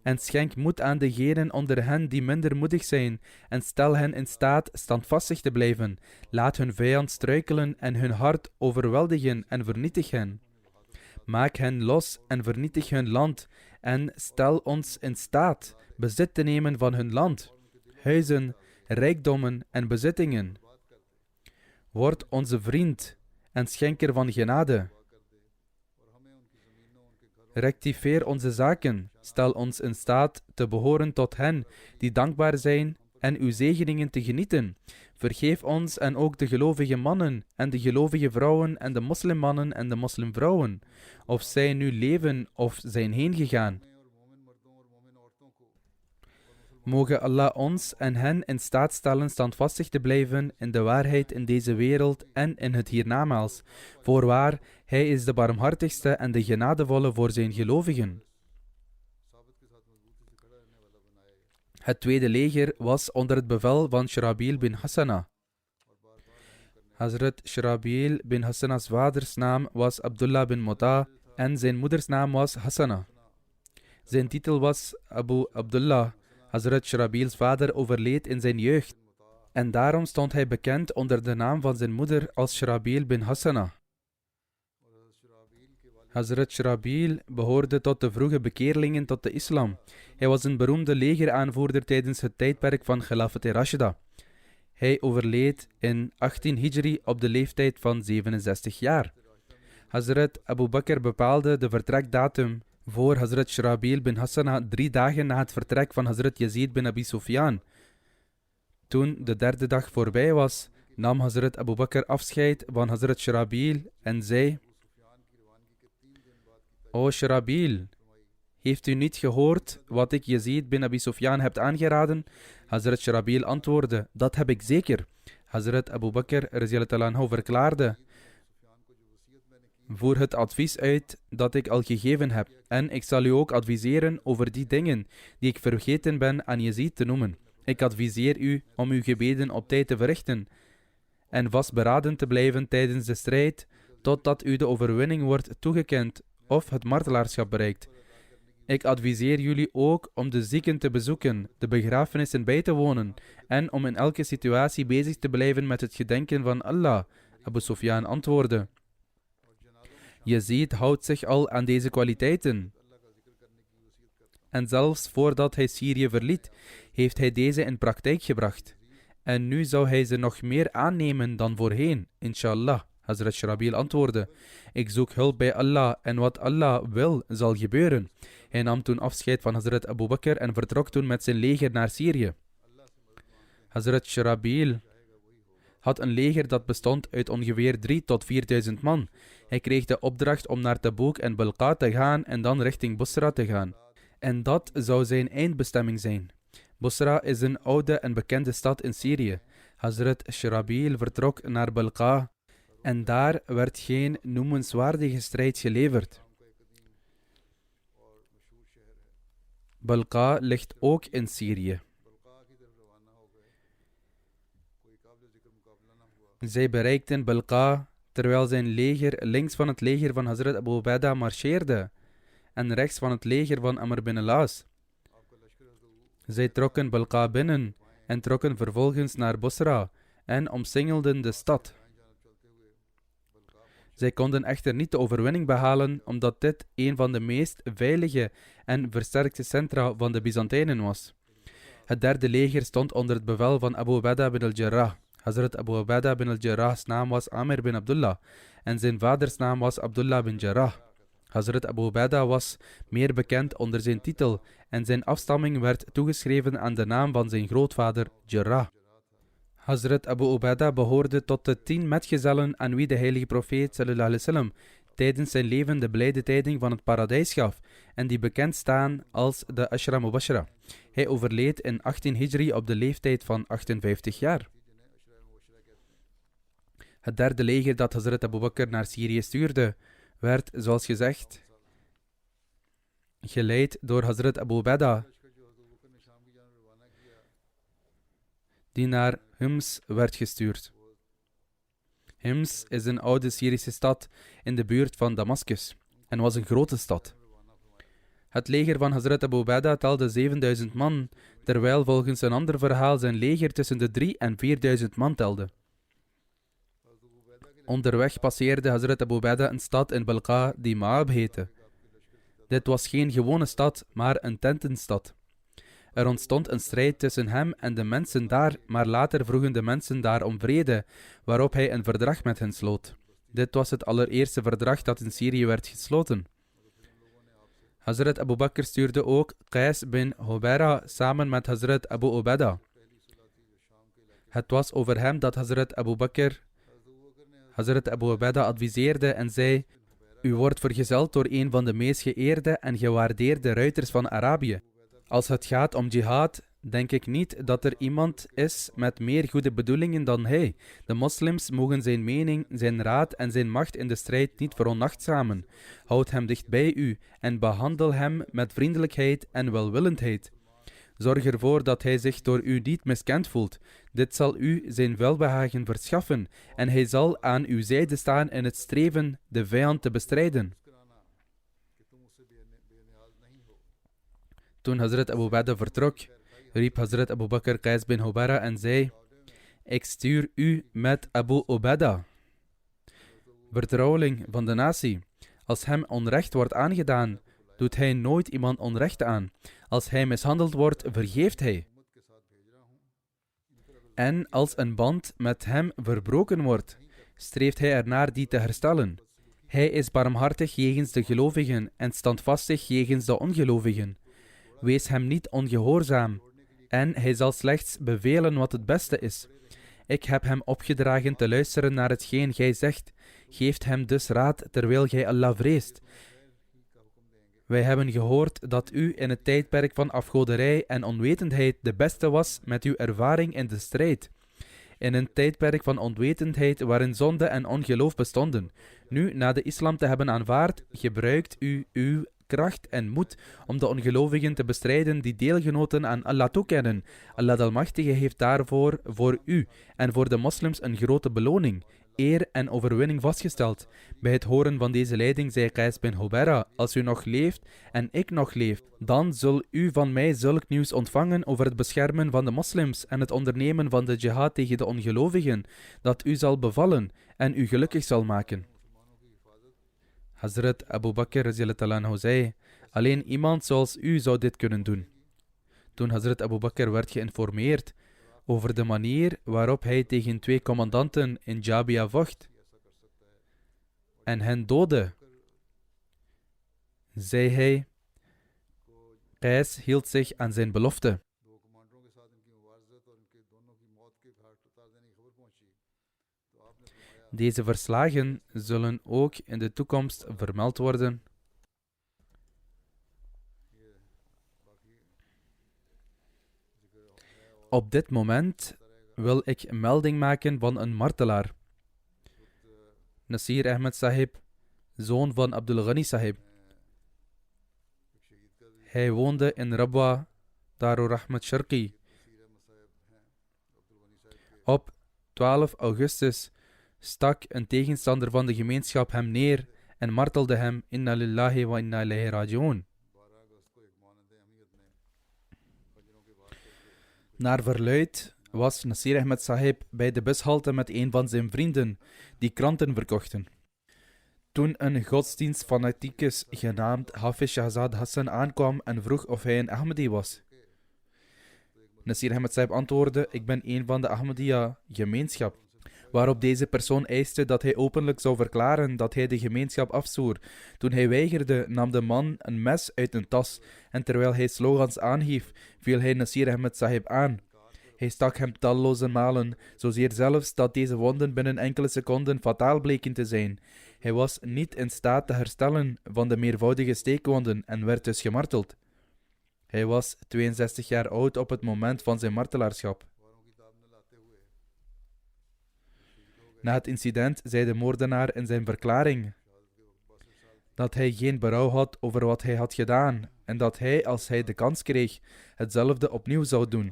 En schenk moed aan degenen onder hen die minder moedig zijn, en stel hen in staat standvastig te blijven. Laat hun vijand struikelen en hun hart overweldigen en vernietig hen. Maak hen los en vernietig hun land, en stel ons in staat bezit te nemen van hun land, huizen, rijkdommen en bezittingen. Word onze vriend en schenker van genade. Rectifeer onze zaken, stel ons in staat te behoren tot hen die dankbaar zijn en uw zegeningen te genieten. Vergeef ons en ook de gelovige mannen en de gelovige vrouwen en de moslimmannen en de moslimvrouwen, of zij nu leven of zijn heengegaan. Mogen Allah ons en hen in staat stellen standvastig te blijven in de waarheid in deze wereld en in het hiernamaals. Voorwaar, Hij is de barmhartigste en de genadevolle voor zijn gelovigen. Het tweede leger was onder het bevel van Shrabil bin Hassana. Hazrat Shrabil bin Hassana's vaders naam was Abdullah bin Mota en zijn moeders naam was Hassana. Zijn titel was Abu Abdullah. Hazrat Shrabil's vader overleed in zijn jeugd en daarom stond hij bekend onder de naam van zijn moeder als Shrabil bin Hassana. Hazrat Shrabil behoorde tot de vroege bekeerlingen tot de islam. Hij was een beroemde legeraanvoerder tijdens het tijdperk van Khilafat Rashida. Hij overleed in 18 Hijri op de leeftijd van 67 jaar. Hazrat Abu Bakr bepaalde de vertrekdatum voor Hazrat Shrabil bin Hassana 3 dagen na het vertrek van Hazrat Yazid bin Abi Sufyan. Toen de derde dag voorbij was, nam Hazrat Abu Bakr afscheid van Hazrat Shrabil en zei: O Shrabil, heeft u niet gehoord wat ik Yazid bin Abi Sufyan heb aangeraden? Hazrat Shrabil antwoordde: dat heb ik zeker. Hazrat Abu Bakr verklaarde: voer het advies uit dat ik al gegeven heb, en ik zal u ook adviseren over die dingen die ik vergeten ben aan Yazid te noemen. Ik adviseer u om uw gebeden op tijd te verrichten en vastberaden te blijven tijdens de strijd, totdat u de overwinning wordt toegekend of het martelaarschap bereikt. Ik adviseer jullie ook om de zieken te bezoeken, de begrafenissen bij te wonen en om in elke situatie bezig te blijven met het gedenken van Allah. Abu Sufyan antwoordde: Yazid houdt zich al aan deze kwaliteiten. En zelfs voordat hij Syrië verliet, heeft hij deze in praktijk gebracht. En nu zou hij ze nog meer aannemen dan voorheen, inshallah. Hazrat Shrabil antwoordde: ik zoek hulp bij Allah en wat Allah wil, zal gebeuren. Hij nam toen afscheid van Hazrat Abu Bakr en vertrok toen met zijn leger naar Syrië. Hazrat Shrabil had een leger dat bestond uit ongeveer 3.000 tot 4.000 man. Hij kreeg de opdracht om naar Tabuk en Balqa te gaan en dan richting Busra te gaan. En dat zou zijn eindbestemming zijn. Busra is een oude en bekende stad in Syrië. Hazrat Shrabil vertrok naar Balqa en daar werd geen noemenswaardige strijd geleverd. Balqa ligt ook in Syrië. Zij bereikten Balqa terwijl zijn leger links van het leger van Hazrat Abu Ubaidah marcheerde en rechts van het leger van Amr bin al-As. Zij trokken Balqa binnen en trokken vervolgens naar Busra en omsingelden de stad. Zij konden echter niet de overwinning behalen, omdat dit een van de meest veilige en versterkte centra van de Byzantijnen was. Het derde leger stond onder het bevel van Abu Ubaidah bin al-Jarrah. Hazrat Abu Ubaidah bin al-Jarrah's naam was Amir bin Abdullah en zijn vaders naam was Abdullah bin Jarrah. Hazrat Abu Ubaidah was meer bekend onder zijn titel en zijn afstamming werd toegeschreven aan de naam van zijn grootvader Jarrah. Hazrat Abu Ubaidah behoorde tot de 10 metgezellen aan wie de heilige profeet sallallahu alaihi wasallam tijdens zijn leven de blijde tijding van het paradijs gaf en die bekend staan als de Ashra Mubashara. Hij overleed in 18 Hijri op de leeftijd van 58 jaar. Het derde leger dat Hazrat Abu Bakr naar Syrië stuurde, werd, zoals gezegd, geleid door Hazrat Abu Ubaidah, die naar Hims werd gestuurd. Hims is een oude Syrische stad in de buurt van Damascus en was een grote stad. Het leger van Hazrat Abu Ubaidah telde 7000 man, terwijl volgens een ander verhaal zijn leger tussen de 3.000 en 4.000 man telde. Onderweg passeerde Hazrat Abu Ubaidah een stad in Balqa die Ma'ab heette. Dit was geen gewone stad, maar een tentenstad. Er ontstond een strijd tussen hem en de mensen daar, maar later vroegen de mensen daar om vrede, waarop hij een verdrag met hen sloot. Dit was het allereerste verdrag dat in Syrië werd gesloten. Hazrat Abu Bakr stuurde ook Qais bin Hubayra samen met Hazrat Abu Ubaidah. Het was over hem dat Hazrat Abu Bakr Hazrat Abu Ubaidah adviseerde en zei: u wordt vergezeld door een van de meest geëerde en gewaardeerde ruiters van Arabië. Als het gaat om jihad, denk ik niet dat er iemand is met meer goede bedoelingen dan hij. De moslims mogen zijn mening, zijn raad en zijn macht in de strijd niet veronachtzamen. Houd hem dicht bij u en behandel hem met vriendelijkheid en welwillendheid. Zorg ervoor dat hij zich door u niet miskend voelt. Dit zal u zijn welbehagen verschaffen en hij zal aan uw zijde staan in het streven de vijand te bestrijden. Toen Hazrat Abu Ubaidah vertrok, riep Hazrat Abu Bakr Qais bin Hubayra en zei: ik stuur u met Abu Ubaidah, vertrouweling van de natie. Als hem onrecht wordt aangedaan, doet hij nooit iemand onrecht aan. Als hij mishandeld wordt, vergeeft hij. En als een band met hem verbroken wordt, streeft hij ernaar die te herstellen. Hij is barmhartig jegens de gelovigen en standvastig jegens de ongelovigen. Wees hem niet ongehoorzaam, en hij zal slechts bevelen wat het beste is. Ik heb hem opgedragen te luisteren naar hetgeen gij zegt. Geeft hem dus raad terwijl gij Allah vreest. Wij hebben gehoord dat u in het tijdperk van afgoderij en onwetendheid de beste was met uw ervaring in de strijd. In een tijdperk van onwetendheid waarin zonde en ongeloof bestonden. Nu, na de islam te hebben aanvaard, gebruikt u uw kracht en moed om de ongelovigen te bestrijden die deelgenoten aan Allah toekennen. Allah de Almachtige heeft daarvoor voor u en voor de moslims een grote beloning, eer en overwinning vastgesteld. Bij het horen van deze leiding zei Qais bin Hubayra: als u nog leeft en ik nog leef, dan zul u van mij zulk nieuws ontvangen over het beschermen van de moslims en het ondernemen van de jihad tegen de ongelovigen, dat u zal bevallen en u gelukkig zal maken. Hazrat Abu Bakr radiyallahu anhu zei: alleen iemand zoals u zou dit kunnen doen. Toen Hazrat Abu Bakr werd geïnformeerd over de manier waarop hij tegen 2 commandanten in Jabia vocht en hen doodde, zei hij: Qais hield zich aan zijn belofte. Deze verslagen zullen ook in de toekomst vermeld worden. Op dit moment wil ik melding maken van een martelaar. Nasir Ahmed Sahib, zoon van Abdul Ghani Sahib. Hij woonde in Rabwa, Darur Rahmat Sharqi. Op 12 augustus stak een tegenstander van de gemeenschap hem neer en martelde hem: Inna lillahi wa inna ilayhi raji'un. Naar verluidt was Nasir Ahmed Sahib bij de bushalte met een van zijn vrienden die kranten verkochten. Toen een godsdienstfanaticus genaamd Hafiz Shahzad Hassan aankwam en vroeg of hij een Ahmadi was. Nasir Ahmed Sahib antwoordde: ik ben een van de Ahmadiyya gemeenschap. waarop deze persoon eiste dat hij openlijk zou verklaren dat hij de gemeenschap afzwoer. Toen hij weigerde, nam de man een mes uit een tas en terwijl hij slogans aanhief, viel hij Nasir Ahmed Sahib aan. Hij stak hem talloze malen, zozeer zelfs dat deze wonden binnen enkele seconden fataal bleken te zijn. Hij was niet in staat te herstellen van de meervoudige steekwonden en werd dus gemarteld. Hij was 62 jaar oud op het moment van zijn martelaarschap. Na het incident zei de moordenaar in zijn verklaring dat hij geen berouw had over wat hij had gedaan en dat hij, als hij de kans kreeg, hetzelfde opnieuw zou doen.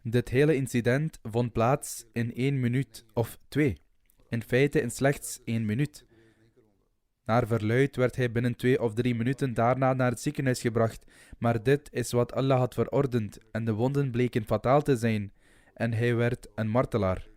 Dit hele incident vond plaats in 1 minuut of 2, in feite in slechts 1 minuut. Naar verluidt werd hij binnen 2 of 3 minuten daarna naar het ziekenhuis gebracht, maar dit is wat Allah had verordend en de wonden bleken fataal te zijn en hij werd een martelaar.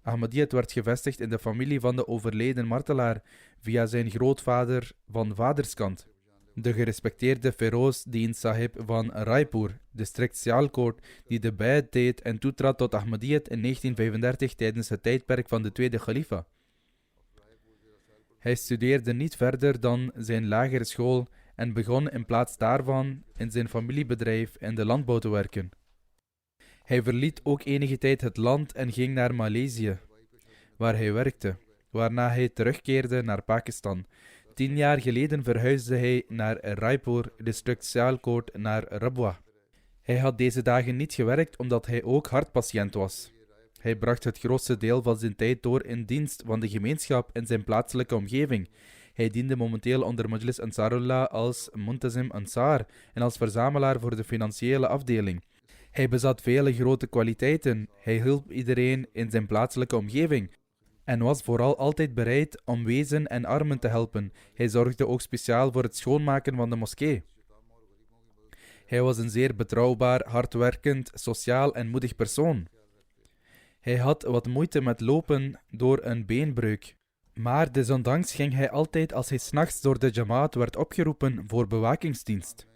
Ahmadiyyat werd gevestigd in de familie van de overleden martelaar via zijn grootvader van vaderskant, de gerespecteerde Feroz Deen Sahib van Raipur, district Sialkot, die de bei'at deed en toetrad tot Ahmadiyyat in 1935 tijdens het tijdperk van de tweede khalifa. Hij studeerde niet verder dan zijn lagere school en begon in plaats daarvan in zijn familiebedrijf in de landbouw te werken. Hij verliet ook enige tijd het land en ging naar Maleisië, waar hij werkte, waarna hij terugkeerde naar Pakistan. 10 jaar geleden verhuisde hij naar Raipur, district Sialkot, naar Rabwa. Hij had deze dagen niet gewerkt omdat hij ook hartpatiënt was. Hij bracht het grootste deel van zijn tijd door in dienst van de gemeenschap in zijn plaatselijke omgeving. Hij diende momenteel onder Majlis Ansarullah als Muntazim Ansar en als verzamelaar voor de financiële afdeling. Hij bezat vele grote kwaliteiten. Hij hielp iedereen in zijn plaatselijke omgeving en was vooral altijd bereid om wezen en armen te helpen. Hij zorgde ook speciaal voor het schoonmaken van de moskee. Hij was een zeer betrouwbaar, hardwerkend, sociaal en moedig persoon. Hij had wat moeite met lopen door een beenbreuk. Maar desondanks ging hij altijd als hij 's nachts door de Jamaat werd opgeroepen voor bewakingsdienst.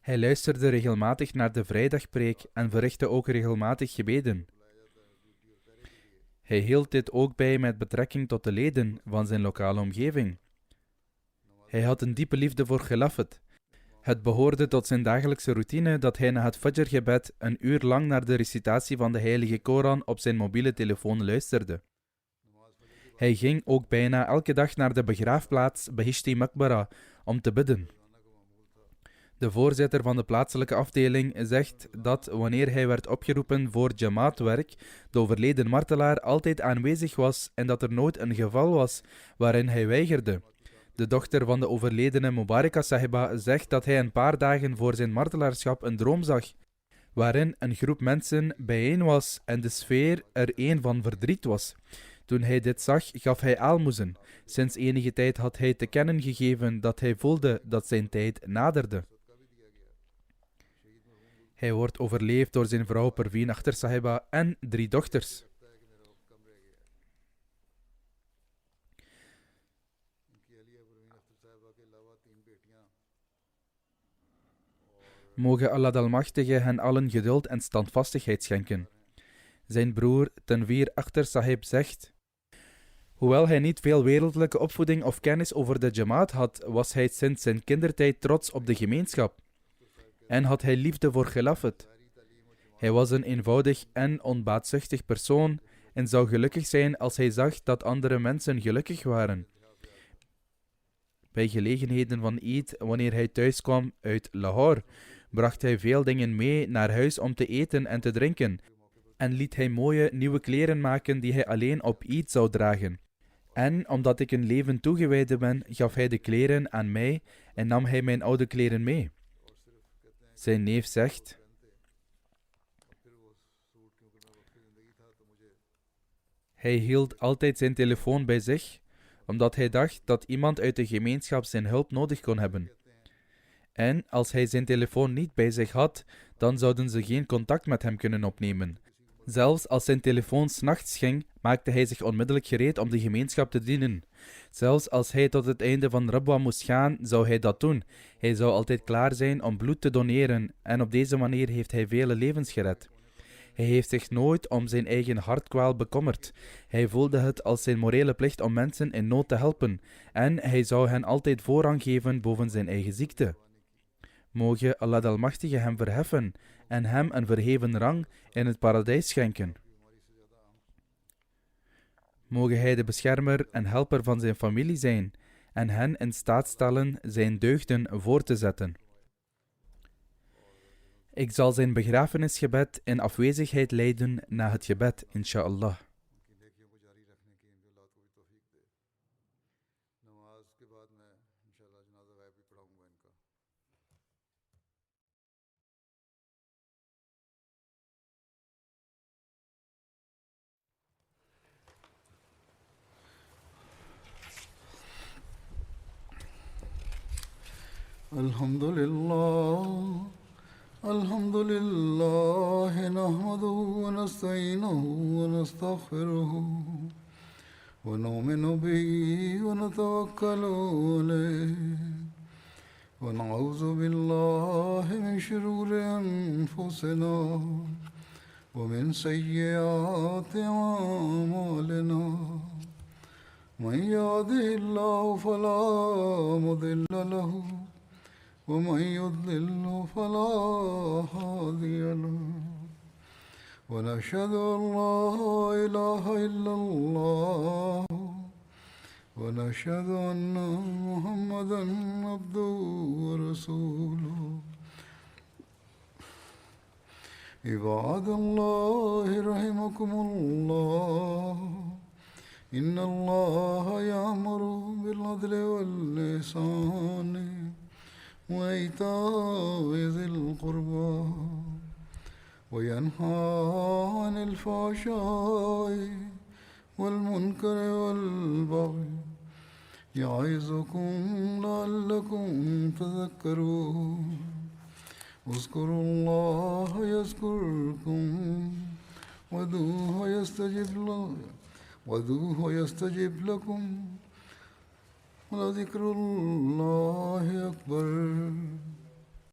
Hij luisterde regelmatig naar de vrijdagpreek en verrichtte ook regelmatig gebeden. Hij hield dit ook bij met betrekking tot de leden van zijn lokale omgeving. Hij had een diepe liefde voor Khilafat. Het behoorde tot zijn dagelijkse routine dat hij na het Fajr-gebed 1 uur lang naar de recitatie van de heilige Koran op zijn mobiele telefoon luisterde. Hij ging ook bijna elke dag naar de begraafplaats Behishti Maqbara om te bidden. De voorzitter van de plaatselijke afdeling zegt dat wanneer hij werd opgeroepen voor Jamaatwerk, de overleden martelaar altijd aanwezig was en dat er nooit een geval was waarin hij weigerde. De dochter van de overledene Mubaraka Sahiba zegt dat hij een paar dagen voor zijn martelaarschap een droom zag, waarin een groep mensen bijeen was en de sfeer er een van verdriet was. Toen hij dit zag, gaf hij aalmoezen. Sinds enige tijd had hij te kennen gegeven dat hij voelde dat zijn tijd naderde. Hij wordt overleefd door zijn vrouw Perveen Akhtar Sahiba en 3 dochters. Moge Allah de Almachtige hen allen geduld en standvastigheid schenken. Zijn broer Tanveer Akhtar Sahib zegt: hoewel hij niet veel wereldlijke opvoeding of kennis over de Jamaat had, was hij sinds zijn kindertijd trots op de gemeenschap. En had hij liefde voor Khilafat. Hij was een eenvoudig en onbaatzuchtig persoon en zou gelukkig zijn als hij zag dat andere mensen gelukkig waren. Bij gelegenheden van Eid, wanneer hij thuis kwam uit Lahore, bracht hij veel dingen mee naar huis om te eten en te drinken en liet hij mooie nieuwe kleren maken die hij alleen op Eid zou dragen. En omdat ik een leven toegewijde ben, gaf hij de kleren aan mij en nam hij mijn oude kleren mee. Zijn neef zegt: hij hield altijd zijn telefoon bij zich, omdat hij dacht dat iemand uit de gemeenschap zijn hulp nodig kon hebben. En als hij zijn telefoon niet bij zich had, dan zouden ze geen contact met hem kunnen opnemen. Zelfs als zijn telefoon 's nachts ging, maakte hij zich onmiddellijk gereed om de gemeenschap te dienen. Zelfs als hij tot het einde van Rabwa moest gaan, zou hij dat doen. Hij zou altijd klaar zijn om bloed te doneren en op deze manier heeft hij vele levens gered. Hij heeft zich nooit om zijn eigen hartkwaal bekommerd. Hij voelde het als zijn morele plicht om mensen in nood te helpen en hij zou hen altijd voorrang geven boven zijn eigen ziekte. Moge Allah de Almachtige hem verheffen en hem een verheven rang in het paradijs schenken. Moge hij de beschermer en helper van zijn familie zijn en hen in staat stellen zijn deugden voor te zetten. Ik zal zijn begrafenisgebed in afwezigheid leiden na het gebed, inshallah. الحمد لله نحمده ونستعينه ونستغفره ونؤمن به ونتوكل عليه ونعوذ بالله من شرور أنفسنا ومن سيئات أعمالنا من يهده الله فلا مضل له ومن يضلل فلا هادي له ونشهد أن لا إله إلا الله ونشهد أن محمدا عبده ورسوله عباد الله رحمكم الله إن الله يأمر بالعدل والإحسان وإيتاء ذي القربى وينهى عن الفحشاء والمنكر والبغي يعظكم لعلكم تذكرون اذكروا الله يذكركم وادعوه يستجب لكم ولذكر الله أكبر